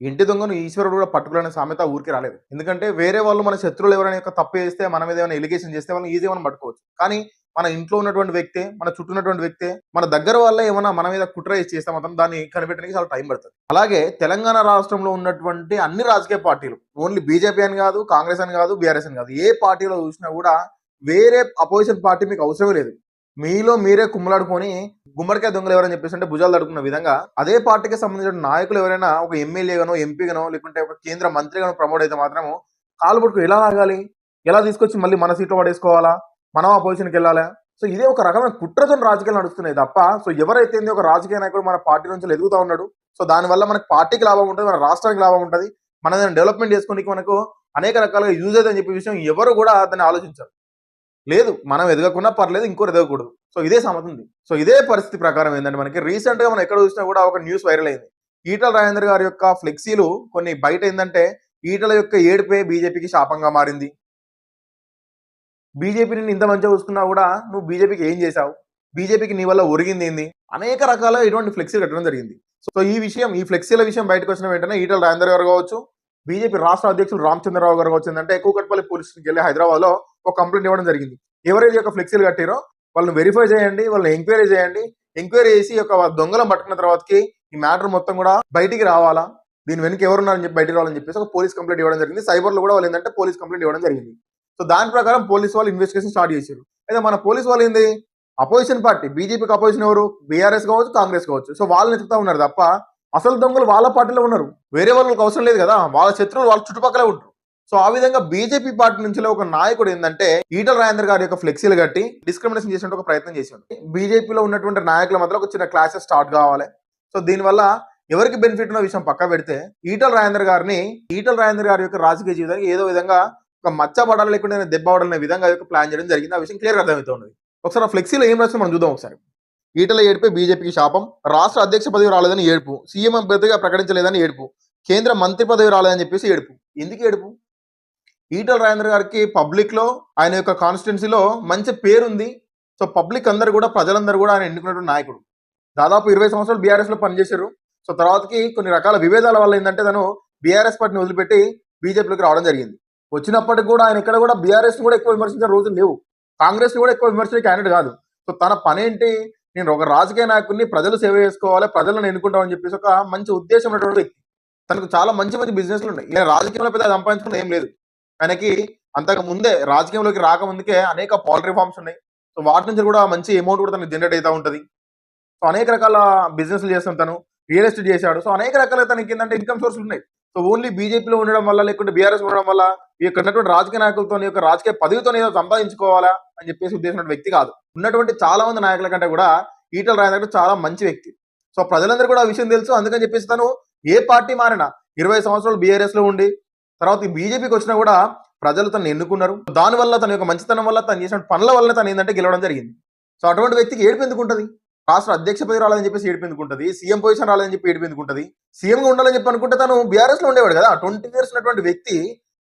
ఇంటి దొంగను ఈశ్వరుడు కూడా పట్టుకునే సామెత ఊరికి రాలేదు. ఎందుకంటే వేరే వాళ్ళు మన శత్రువులు ఎవరైనా యొక్క తప్పు చేస్తే మన మీద ఏమైనా ఎలిగేషన్ చేస్తే వాళ్ళని ఈజీగా మనం పట్టుకోవచ్చు. కానీ మన ఇంట్లో ఉన్నటువంటి వ్యక్తే, మన చుట్టూ ఉన్నటువంటి వ్యక్తే, మన దగ్గర వాళ్ళే ఏమన్నా మన మీద కుట్ర చేస్తే మాత్రం దాన్ని కనిపెట్టడానికి చాలా టైం పడుతుంది. అలాగే తెలంగాణ రాష్ట్రంలో ఉన్నటువంటి అన్ని రాజకీయ పార్టీలు, ఓన్లీ బీజేపీ అని కాదు, కాంగ్రెస్ అని కాదు, బీఆర్ఎస్ అని కాదు, ఏ పార్టీలో చూసినా కూడా వేరే అపోజిషన్ పార్టీ మీకు అవసరమే లేదు. మీలో మీరే కుమ్మలాడుకొని గుమ్మడికాయ దొంగలు ఎవరని చెప్పేసి అంటే భుజాలు తడుకున్న విధంగా అదే పార్టీకి సంబంధించిన నాయకులు ఎవరైనా ఒక ఎమ్మెల్యేగానో, ఎంపీగానో, లేకుంటే ఒక కేంద్ర మంత్రిగానో ప్రమోట్ అయితే మాత్రము కాలు పట్టుకు ఎలా లాగాలి, ఎలా తీసుకొచ్చి మళ్ళీ మన సీట్లో పడేసుకోవాలా, మనం అపోజిషన్కి వెళ్ళాలా. సో ఇదే ఒక రకమైన కుట్రతో రాజకీయాలు నడుస్తున్నాయి తప్ప, సో ఎవరైతే ఒక రాజకీయ నాయకుడు మన పార్టీ నుంచి ఎదుగుతూ ఉన్నాడు, సో దానివల్ల మనకి పార్టీకి లాభం ఉంటుంది, మన రాష్ట్రానికి లాభం ఉంటుంది, మన డెవలప్మెంట్ చేసుకోనికి మనకు అనేక రకాలుగా యూజ్ అవుతుందని చెప్పే విషయం ఎవరు కూడా దాన్ని ఆలోచించారు. లేదు, మనం ఎదగకున్నా పర్లేదు, ఇంకోరు ఎదగకూడదు. సో ఇదే సమతుంది. సో ఇదే పరిస్థితి ప్రకారం ఏంటంటే మనకి రీసెంట్ గా మనం ఎక్కడ చూసినా కూడా ఒక న్యూస్ వైరల్ అయింది. ఈటల రాజేందర్ గారి యొక్క ఫ్లెక్సీలు కొన్ని బయట ఏంటంటే ఈటల యొక్క ఏడుపే బీజేపీకి శాపంగా మారింది. బీజేపీని ఇంత మంచిగా చూసుకున్నా కూడా నువ్వు బీజేపీకి ఏం చేశావు, బీజేపీకి నీ వల్ల ఒరిగింది ఏంది, అనేక రకాల ఇటువంటి ఫ్లెక్సీలు కట్టడం జరిగింది. సో ఈ ఫ్లెక్సీల విషయం బయటకు వచ్చిన వెంటనే ఈటల రాజేందర్ గారు కావచ్చు, బీజేపీ రాష్ట్ర అధ్యక్షులు రామచంద్రరావు గారు కావచ్చు, ఏంటంటే కూకట్పల్లి పోలీస్ స్టేషన్కి వెళ్ళి హైదరాబాద్ లో ఒక కంప్లైంట్ ఇవ్వడం జరిగింది. ఎవరైతే యొక్క ఫ్లెక్సీలు కట్టారో వాళ్ళని వెరిఫై చేయండి, వాళ్ళని ఎంక్వైరీ చేయండి, ఎంక్వైరీ చేసి ఒక దొంగలను పట్టుకున్న తర్వాతకి ఈ మ్యాటర్ మొత్తం కూడా బయటికి రావాలా, దీని వెనుక ఎవరున్నారని చెప్పి బయటికి రావాలని చెప్పేసి ఒక పోలీస్ కంప్లైంట్ ఇవ్వడం జరిగింది. సైబర్ లో కూడా వాళ్ళు ఏంటంటే పోలీస్ కంప్లైంట్ ఇవ్వడం జరిగింది. సో దాని ప్రకారం పోలీస్ వాళ్ళు ఇన్వెస్టిగేషన్ స్టార్ట్ చేశారు. అయితే మన పోలీస్ వాళ్ళు ఏంది, అపోజిషన్ పార్టీ బీజేపీకి అపోజిషన్ ఎవరు, బీఆర్ఎస్ కావచ్చు, కాంగ్రెస్ కావచ్చు, సో వాళ్ళని ఎత్తుకుతా ఉన్నారు తప్ప అసలు దొంగలు వాళ్ళ పార్టీలో ఉన్నారు. వేరే వాళ్ళకి అవసరం లేదు కదా, వాళ్ళ శత్రువులు వాళ్ళ చుట్టుపక్కలే ఉంటారు. సో ఆ విధంగా బీజేపీ పార్టీ నుంచి ఒక నాయకుడు ఏంటంటే ఈటల రాజేందర్ గారి యొక్క ఫ్లెక్సీలు కట్టి డిస్క్రిమినేషన్ చేసే ఒక ప్రయత్నం చేశాడు. బీజేపీలో ఉన్నటువంటి నాయకుల మధ్య ఒక చిన్న క్లాసెస్ స్టార్ట్ కావాలి. సో దీనివల్ల ఎవరికి బెనిఫిట్ ఉన్న విషయం పక్క పెడితే ఈటల రాజేందర్ గారి యొక్క రాజకీయ జీవితానికి ఏదో విధంగా ఒక మచ్చ పడాలి, లేకుంటే దెబ్బ పడాలనే విధంగా ప్లాన్ చేయడం జరిగింది. ఆ విషయం క్లియర్ అర్థమవుతుంది. ఒకసారి ఆ ఫ్లెక్సీలో ఏం రాసిందో మనం చూద్దాం ఒకసారి. ఈటల ఏడుపై బీజేపీకి శాపం, రాష్ట్ర అధ్యక్ష పదవి రాలేదని ఏడుపు, సీఎం అభ్యర్థిగా ప్రకటించలేదని ఏడుపు, కేంద్ర మంత్రి పదవి రాలేదని చెప్పేసి ఏడుపు. ఎందుకు ఏడుపు? ఈటల రాజేందర్ గారికి పబ్లిక్ లో ఆయన యొక్క కాన్స్టిట్యున్సీలో మంచి పేరుంది. సో పబ్లిక్ అందరు కూడా, ప్రజలందరూ కూడా ఆయన ఎన్నుకున్నటువంటి నాయకుడు. దాదాపు 20 సంవత్సరాలు బీఆర్ఎస్ లో పనిచేశారు. సో తర్వాతకి కొన్ని రకాల విభేదాల వల్ల ఏంటంటే తను బీఆర్ఎస్ పార్టీని వదిలిపెట్టి బీజేపీలోకి రావడం జరిగింది. వచ్చినప్పటికి కూడా ఆయన ఇక్కడ కూడా బీఆర్ఎస్ కూడా ఎక్కువ విమర్శించిన రోజులు లేవు, కాంగ్రెస్ కూడా ఎక్కువ విమర్శించే క్యాండిడేట్ కాదు. సో తన పనేంటి, నేను ఒక రాజకీయ నాయకుడిని, ప్రజలు సేవ చేసుకోవాలి, ప్రజలను ఎన్నుకుంటామని చెప్పేసి ఒక మంచి ఉద్దేశం ఉన్నటువంటి వ్యక్తి. తనకు చాలా మంచి మంచి బిజినెస్లు ఉన్నాయి. ఇలా రాజకీయంలో పెద్ద సంపాదించుకున్న ఏం లేదు ఆయనకి. అంతకు ముందే రాజకీయంలోకి రాకముందుకే అనేక పౌల్ట్రీ ఫార్మ్స్ ఉన్నాయి. సో వాటి నుంచి కూడా మంచి అమౌంట్ కూడా తనకు జనరేట్ అవుతూ ఉంటుంది. సో అనేక రకాల బిజినెస్లు చేస్తాను, తను రియల్ ఎస్టేట్ చేశాడు. సో అనేక రకాల తనకి ఏంటంటే ఇన్కమ్ సోర్సులు ఉన్నాయి. సో ఓన్లీ బీజేపీలో ఉండడం వల్ల, లేకుంటే బీఆర్ఎస్ ఉండడం వల్ల, ఇక్కడ ఉన్నటువంటి రాజకీయ నాయకులతో యొక్క రాజకీయ పదవితో ఏదో సంపాదించుకోవాలా అని చెప్పేసి ఉద్దేశం వ్యక్తి కాదు. ఉన్నటువంటి చాలా మంది నాయకుల కంటే కూడా ఈటల రాజేందర్ చాలా మంచి వ్యక్తి. సో ప్రజలందరూ కూడా ఆ విషయం తెలుసు. అందుకని చెప్పేసి తను ఏ పార్టీ మారినా 20 సంవత్సరాలు బీఆర్ఎస్ లో ఉండి తర్వాత ఈ బీజేపీకి వచ్చినా కూడా ప్రజలు తను ఎన్నుకున్నారు. దానివల్ల తన యొక్క మంచితనం వల్ల, తను చేసిన పనుల వల్ల తను ఏంటంటే గెలవడం జరిగింది. సో అటువంటి వ్యక్తికి ఏడుపు ఎందుకు ఉంటుంది? రాష్ట్ర అధ్యక్ష పదవి రాలని చెప్పేసి ఏడుపు ఎందుకు ఉంటుంది? సీఎం పొజిషన్ రాలని చెప్పి ఏడుపు ఎందుకు ఉంటుంది? సీఎం గా ఉండాలని చెప్పి అనుకుంటే తను బీఆర్ఎస్ లో ఉండేవాడు కదా. 20 years ఉన్నటువంటి వ్యక్తి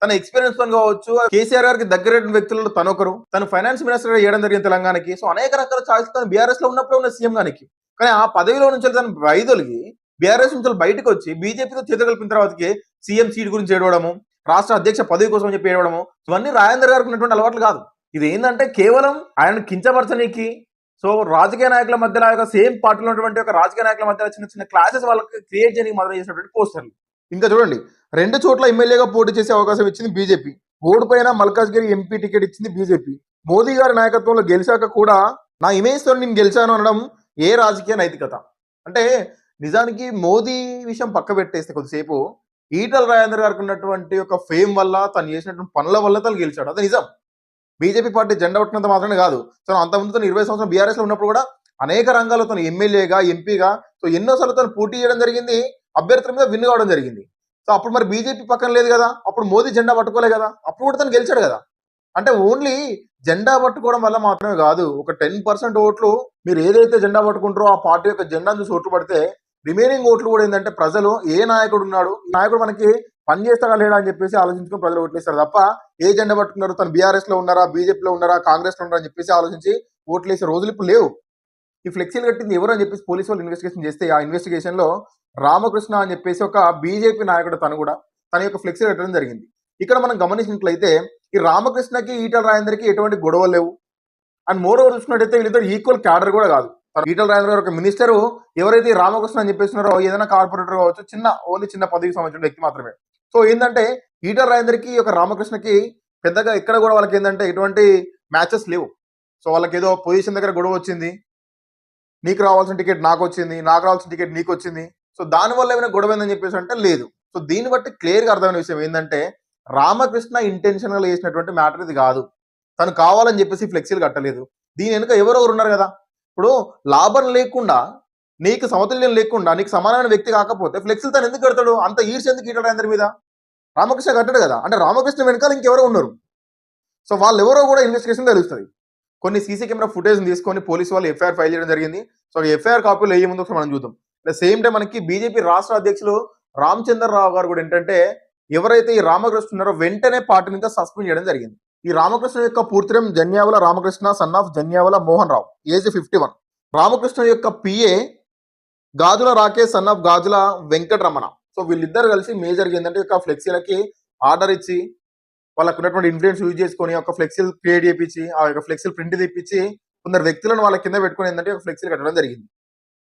తన ఎక్స్పీరియన్స్ తో కావచ్చు, కేసీఆర్ గారికి దగ్గర వ్యక్తులలో తనొకరు, తను ఫైనాన్స్ మినిస్టర్ గా చేయడం జరిగింది తెలంగాణకి. సో అనేక రకాల ఛాయిస్ తను బీఆర్ఎస్ లో ఉన్నప్పుడు ఉన్న సీఎం గానికి. కానీ ఆ పదవిలో నుంచి తను వైదొలిగి బీఆర్ఎస్ నుంచి బయటకు వచ్చి బీజేపీతో చేతులు కలిపిన తర్వాతకి సీఎం సీట్ గురించి ఏడవడము, రాష్ట్ర అధ్యక్ష పదవి కోసం చెప్పి ఏడవడము, ఇవన్నీ రాజేందర్ గారికి ఉన్నటువంటి అలవాట్లు కాదు. ఇది ఏంటంటే కేవలం ఆయన కించపరచనీకి, సో రాజకీయ నాయకుల మధ్య సేమ్ పార్టీలో ఉన్నటువంటి ఒక రాజకీయ నాయకుల మధ్య చిన్న చిన్న క్లాసెస్ వాళ్ళకి క్రియేట్ చేయడానికి మొదలు చేసినటువంటి పోస్టర్లు. ఇంకా చూడండి, 2 చోట్ల ఎమ్మెల్యేగా పోటీ చేసే అవకాశం ఇచ్చింది బీజేపీ, ఓడిపోయిన మల్కాజ్గిరి ఎంపీ టికెట్ ఇచ్చింది బీజేపీ, మోదీ గారి నాయకత్వంలో గెలిచాక కూడా నా ఇమేజ్ తో నేను గెలిచాను అనడం ఏ రాజకీయ నైతికత? అంటే నిజానికి మోదీ విషయం పక్క పెట్టేస్తే కొద్దిసేపు ఈటల రాజేందర్ గారికి ఉన్నటువంటి ఒక ఫేమ్ వల్ల, తను చేసినటువంటి పనుల వల్ల తను గెలిచాడు, అది నిజం. బీజేపీ పార్టీ జెండా పట్టినంత మాత్రమే కాదు. సో అంతకుముందు తను 20 సంవత్సరాలు బీఆర్ఎస్ లో ఉన్నప్పుడు కూడా అనేక రంగాల్లో తను ఎమ్మెల్యేగా, ఎంపీగా, సో ఎన్నోసార్లు తను పోటీ చేయడం జరిగింది, అభ్యర్థుల మీద విన్ కావడం జరిగింది. సో అప్పుడు మరి బీజేపీ పక్కన లేదు కదా, అప్పుడు మోదీ జెండా పట్టుకోలే కదా, అప్పుడు కూడా తను గెలిచాడు కదా. అంటే ఓన్లీ జెండా పట్టుకోవడం వల్ల మాత్రమే కాదు, ఒక 10% ఓట్లు మీరు ఏదైతే జెండా పట్టుకుంటారో ఆ పార్టీ యొక్క జెండాను చూసి ఓట్లు పడితే రిమైనింగ్ ఓట్లు కూడా ఏంటంటే ప్రజలు ఏ నాయకుడు ఉన్నాడు, ఈ నాయకుడు మనకి పని చేస్తాడా లేడా అని చెప్పేసి ఆలోచించుకొని ప్రజలు ఓట్లేస్తారు తప్ప ఏ జెండా పట్టుకున్నారు, తను బీఆర్ఎస్ లో ఉన్నారా, బీజేపీలో ఉన్నారా, కాంగ్రెస్ లో ఉన్నారా అని చెప్పేసి ఆలోచించి ఓట్లేసే రోజులు ఇప్పుడు లేవు. ఈ ఫ్లెక్సీలు కట్టింది ఎవరు అని చెప్పేసి పోలీసు వాళ్ళు ఇన్వెస్టిగేషన్ చేస్తే ఆ ఇన్వెస్టిగేషన్ లో రామకృష్ణ అని చెప్పేసి ఒక బీజేపీ నాయకుడు తన యొక్క ఫ్లెక్సీ కట్టడం జరిగింది. ఇక్కడ మనం గమనించినట్లయితే ఈ రామకృష్ణకి ఈటల రాజేందర్కి ఎటువంటి గొడవలు లేవు. అండ్ మోర్ ఓవర్ చూసుకున్నట్టయితే వీళ్ళిద్దరు ఈక్వల్ క్యాడర్ కూడా కాదు. ఈటల రాజేందర్ గారు ఒక మినిస్టర్, ఎవరైతే ఈ రామకృష్ణ అని చెప్పేస్తున్నారో ఏదైనా కార్పొరేటర్ కావచ్చు, ఓన్లీ చిన్న పదవికి సంబంధించిన వ్యక్తి మాత్రమే. సో ఏంటంటే ఈటల రాజేందర్కి ఒక రామకృష్ణకి పెద్దగా ఎక్కడ కూడా వాళ్ళకి ఏంటంటే ఎటువంటి మ్యాచెస్ లేవు. సో వాళ్ళకి ఏదో పొజిషన్ దగ్గర గొడవ వచ్చింది, నీకు రావాల్సిన టికెట్ నాకు వచ్చింది, నాకు రావాల్సిన టికెట్ నీకు వచ్చింది, సో దానివల్ల ఏమైనా గొడవ ఏందని చెప్పేసి అంటే లేదు. సో దీన్ని బట్టి క్లియర్గా అర్థమైన విషయం ఏంటంటే రామకృష్ణ ఇంటెన్షనల్గా చేసినటువంటి మ్యాటర్ ఇది కాదు. తను కావాలని చెప్పేసి ఫ్లెక్సీలు కట్టలేదు. దీని వెనుక ఎవరెవరు ఉన్నారు కదా. ఇప్పుడు లాభం లేకుండా, నీకు సమతుల్యం లేకుండా, నీకు సమానమైన వ్యక్తి కాకపోతే ఫ్లెక్సీలు తను ఎందుకు కడతాడు? అంత ఈర్ష్య ఎందుకు ఈటల రాజేందర్ మీద? రామకృష్ణ కట్టాడు కదా, అంటే రామకృష్ణ వెనకాల ఇంకెవరో ఉన్నారు. సో వాళ్ళు ఎవరో కూడా ఇన్వెస్టిగేషన్ తెలుస్తుంది. కొన్ని సీసీ కెమెరా ఫుటేజ్ తీసుకొని పోలీసు వాళ్ళు ఎఫ్ఐఆర్ ఫైల్ చేయడం జరిగింది. సో ఎఫ్ఐఆర్ కాపీలో ఏ ముందు మనం చూద్దాం. అట్ సేమ్ టైం మనకి బీజేపీ రాష్ట్ర అధ్యక్షులు రామచంద్రరావు గారు కూడా ఏంటంటే ఎవరైతే ఈ రామకృష్ణ ఉన్నారో వెంటనే పార్టీ నుంచి సస్పెండ్ చేయడం జరిగింది. ఈ రామకృష్ణ యొక్క పూర్తిరం Janyavala Ramakrishna son of Janyavala Mohan Rao, age 51. Ramakrishna యొక్క PA Gajula Rakesh son of Gajula Venkataramana. So వీళ్ళిద్దరు కలిసి మేజర్గా ఏంటంటే ఒక ఫ్లెక్సీలకి ఆర్డర్ ఇచ్చి వాళ్ళకు ఉన్నటువంటి ఇన్ఫ్లుయెన్స్ యూజ్ చేసుకొని ఒక ఫ్లెక్సీలు క్రియేట్ చేయించి ఆ యొక్క ఫ్లెక్సీలు ప్రింట్ తెప్పించి కొందరు వ్యక్తులను వాళ్ళ కింద పెట్టుకుని ఏంటంటే ఒక ఫ్లెక్సీలు కట్టడం జరిగింది.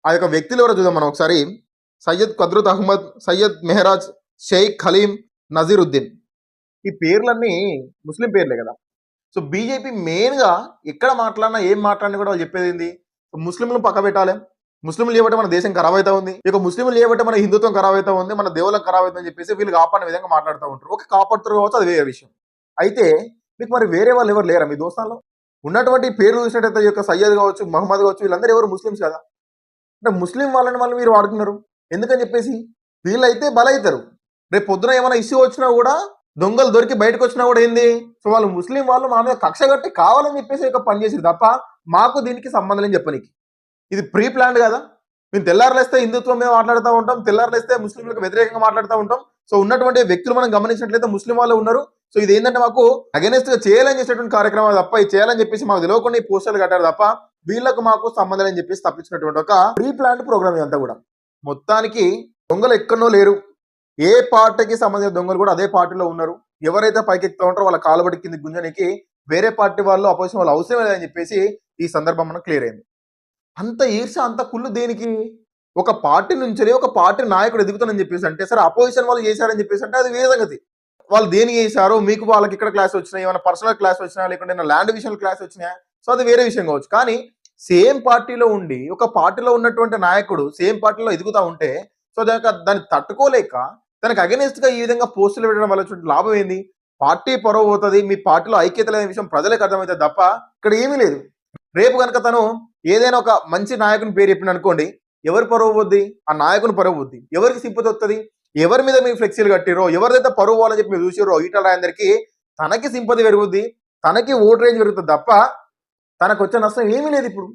ఆ యొక్క వ్యక్తులు ఎవరో చూద్దాం మనం ఒకసారి. సయ్యద్ కద్రుత్ అహ్మద్, సయ్యద్ మెహరాజ్, షేక్ ఖలీం, నజీరుద్దీన్. ఈ పేర్లన్నీ ముస్లిం పేర్లే కదా. సో బీజేపీ మెయిన్గా ఎక్కడ మాట్లాడినా ఏం మాట్లాడినా కూడా వాళ్ళు చెప్పేది ఏంది, ముస్లింలు పక్క పెట్టాలి, ముస్లింలు చేయబట్టే మన దేశం ఖరాబ్ అవుతా ఉంది, ఇక ముస్లింలు చేయబట్టే మన హిందుత్వం ఖరాబ్ అవుతా ఉంది, మన దేవులం ఖరాబ్ అవుతుందని చెప్పేసి వీళ్ళు కాపాడిన విధంగా మాట్లాడుతూ ఉంటారు. ఒక కాపాడుతారు కావచ్చు, అది వేరే విషయం. అయితే మీకు మరి వేరే వాళ్ళు ఎవరు లేరా మీ దోస్తాల్లో? ఉన్నటువంటి పేర్లు చూసినట్టయితే ఈ యొక్క సయ్యద్ కావచ్చు, మహమ్మద్ కావచ్చు, వీళ్ళందరూ ఎవరు ముస్లిమ్స్ కదా. అంటే ముస్లిం వాళ్ళని వాళ్ళు మీరు వాడుతున్నారు ఎందుకని చెప్పేసి వీళ్ళైతే బలవుతారు. రేపు పొద్దున ఏమైనా ఇష్యూ వచ్చినా కూడా, దొంగలు దొరికి బయటకు వచ్చినా కూడా ఏంది, సో వాళ్ళు ముస్లిం వాళ్ళు మా మీద కక్ష కట్టి కావాలని చెప్పేసి ఒక పని చేసేది తప్ప మాకు దీనికి సంబంధం లేని చెప్పనీకి. ఇది ప్రీ ప్లాన్డ్ కదా. మేము తెల్లారులేస్తే హిందుత్వం మీద మాట్లాడుతూ ఉంటాం, తెల్లారులేస్తే ముస్లింలకు వ్యతిరేకంగా మాట్లాడుతూ ఉంటాం. సో ఉన్నటువంటి వ్యక్తులు మనం గమనించినట్లయితే ముస్లిం వాళ్ళు ఉన్నారు. సో ఇది ఏంటంటే మాకు అగెనెస్ట్ గా చేయాలని చేసేటువంటి కార్యక్రమం తప్ప, ఇది చేయాలని చెప్పేసి మాకు తెలియకుండా ఈ పోస్టర్లు కట్టారు తప్ప వీళ్ళకు మాకు సంబంధం అని చెప్పేసి తప్పించినటువంటి ఒక ప్రీ ప్లాన్డ్ ప్రోగ్రామ్ ఇదంతా కూడా. మొత్తానికి దొంగలు ఎక్కడో లేరు. ఏ పార్టీకి సంబంధించిన దొంగలు కూడా అదే పార్టీలో ఉన్నారు. ఎవరైతే పైకెక్కుతూ ఉంటారో వాళ్ళ కాలుబడి కింద గుంజనికి వేరే పార్టీ వాళ్ళు, అపోజిషన్ వాళ్ళు అవసరం లేదని చెప్పేసి ఈ సందర్భం మనకు క్లియర్ అయింది. అంత ఈర్ష, అంత కుళ్ళు దేనికి? ఒక పార్టీ నుంచి ఒక పార్టీ నాయకుడు ఎదుగుతానని చెప్పేసి అంటే, సరే అపోజిషన్ వాళ్ళు చేశారని చెప్పేసి అంటే అది వేరే సంగతి. వాళ్ళు దేనికి చేశారో, మీకు వాళ్ళకి ఇక్కడ క్లాస్ వచ్చినాయి, ఏమైనా పర్సనల్ క్లాస్ వచ్చినా, లేకుంటే ల్యాండ్ విషయంలో క్లాస్ వచ్చినాయా, సో అది వేరే విషయం కావచ్చు. కానీ సేమ్ పార్టీలో ఉండి ఒక పార్టీలో ఉన్నటువంటి నాయకుడు సేమ్ పార్టీలో ఎదుగుతా ఉంటే, సో దాన్ని తట్టుకోలేక తనకు అగెనిస్ట్ గా ఈ విధంగా పోస్టులు పెట్టడం వల్ల లాభం ఏంది? పార్టీ పరువు పోతుంది, మీ పార్టీలో ఐక్యత లేని విషయం ప్రజలకు అర్థమవుతుంది తప్ప ఇక్కడ ఏమీ లేదు. రేపు కనుక తను ఏదైనా ఒక మంచి నాయకుని పేరు చెప్పిన అనుకోండి, ఎవరు పరువు పోద్ది? ఆ నాయకుని పరువు పోద్ది. ఎవరికి సింపతి వస్తుంది? ఎవరి మీద మీరు ఫ్లెక్సీలు కట్టిరో, ఎవరిదైతే పరువు పోవాలని చెప్పి మీరు చూసిరో ఈటల రాజేందర్కి తనకి సింపతి పెరుగుద్ది, తనకి ఓట్ రేంజ్ పెరుగుతుంది తప్ప తనకు వచ్చే నష్టం ఏమీ లేదు. ఇప్పుడు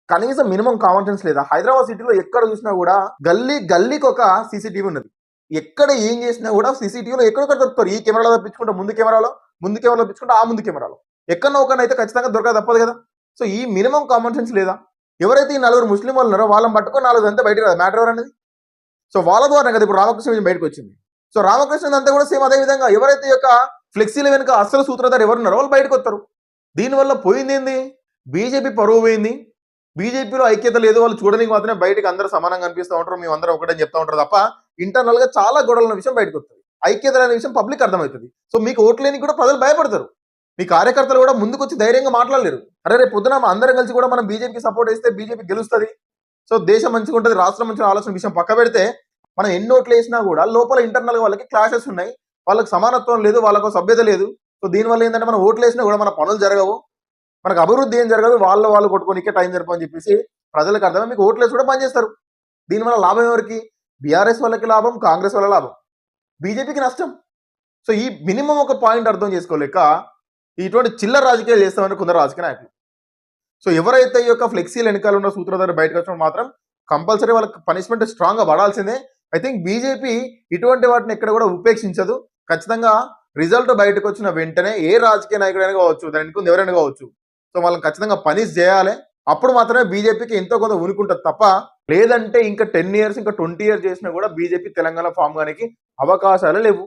కనీసం మినిమం కామన్ సెన్స్ లేదా? హైదరాబాద్ సిటీలో ఎక్కడ చూసినా కూడా గల్లీకి ఒక సీసీటీవీ ఉన్నది. ఎక్కడ ఏం చేసినా కూడా సీసీటీవీలో ఎక్కడొక్కడ దొరుకుతారు. ఈ కెమెరాలో తప్పించుకుంటే ముందు కెమెరాలో తప్పించుకుంటే ఆ ముందు కెమెరాలో ఎక్కడో ఒకనైతే ఖచ్చితంగా దొరకదు తప్పదు కదా. సో ఈ మినిమం కామన్ సెన్స్ లేదా? ఎవరైతే ఈ 4 ముస్లిం వాళ్ళు ఉన్నారో వాళ్ళని పట్టుకొని 4 అంతా బయటకు రాదు మ్యాటర్ ఎవరు అనేది. సో వాళ్ళ ద్వారా కదా ఇప్పుడు రామకృష్ణ విషయం బయటకు వచ్చింది. సో రామకృష్ణ అంతా కూడా సేమ్ అదే విధంగా ఎవరైతే యొక్క ఫ్లెక్సీల వెనుక అసలు సూత్రధారు ఎవరున్నారో వాళ్ళు బయటకు వస్తారు. దీనివల్ల పోయింది ఏంది? బీజేపీ పరువు పోయింది. బీజేపీలో ఐక్యత లేదు, వాళ్ళు చూడడానికి మాత్రమే బయటకు అందరూ సమానంగా అనిపిస్తూ ఉంటారు, మేము అందరం ఒకటని చెప్తా ఉంటారు తప్ప ఇంటర్నల్ గా చాలా గొడవల విషయం బయటకు వస్తుంది. ఐక్యత అనే విషయం పబ్లిక్ అర్థమవుతుంది. సో మీకు ఓట్లేని కూడా ప్రజలు భయపడతారు. మీ కార్యకర్తలు కూడా ముందుకు వచ్చి ధైర్యంగా మాట్లాడలేరు. అరే రేపు పొద్దున అందరం కలిసి కూడా మనం బీజేపీకి సపోర్ట్ చేస్తే బీజేపీ గెలుస్తుంది, సో దేశం మంచిగా ఉంటుంది, రాష్ట్రం మంచిగా ఆలోచన విషయం పక్క పెడితే మనం ఎన్ని ఓట్లు వేసినా కూడా లోపల ఇంటర్నల్ గా వాళ్ళకి క్లాషెస్ ఉన్నాయి, వాళ్ళకి సమానత్వం లేదు, వాళ్ళకు సభ్యత లేదు. సో దీనివల్ల ఏంటంటే మనం ఓట్లు వేసినా కూడా మన పనులు జరగవు, మనకు అభివృద్ధి ఏం జరగదు, వాళ్ళు కొట్టుకోనికే టైం జరపని చెప్పేసి ప్రజలకు అర్థమే మీకు ఓట్లు వేసి కూడా పనిచేస్తారు. దీనివల్ల లాభం ఎవరికి? బీఆర్ఎస్ వాళ్ళకి లాభం, కాంగ్రెస్ వాళ్ళ లాభం, బీజేపీకి నష్టం. సో ఈ మినిమం ఒక పాయింట్ అర్థం చేసుకోలేక ఇటువంటి చిల్లర రాజకీయాలు చేస్తామని కొందరు రాజకీయ నాయకులు. సో ఎవరైతే ఈ యొక్క ఫ్లెక్సీలు వెనకాల ఉన్న సూత్రధారి బయటకు వచ్చినప్పుడు మాత్రం కంపల్సరీ వాళ్ళకి పనిష్మెంట్ స్ట్రాంగ్ గా పడాల్సిందే. ఐ థింక్ బీజేపీ ఇటువంటి వాటిని ఎక్కడ కూడా ఉపేక్షించదు. ఖచ్చితంగా రిజల్ట్ బయటకు వచ్చిన వెంటనే ఏ రాజకీయ నాయకుడైనా కావచ్చు, దాని వెనుక ఎవరైనా కావచ్చు, సో వాళ్ళని ఖచ్చితంగా పనిష్ చేయాలి. అప్పుడు మాత్రమే బీజేపీకి ఎంతో కొంత ఉనికుంటుంది తప్ప లేదంటే ఇంకా 10 ఇయర్స్ ఇంకా 20 ఇయర్స్ చేసినా కూడా బీజేపీ తెలంగాణ ఫామ్ గానికి అవకాశాలు లేవు.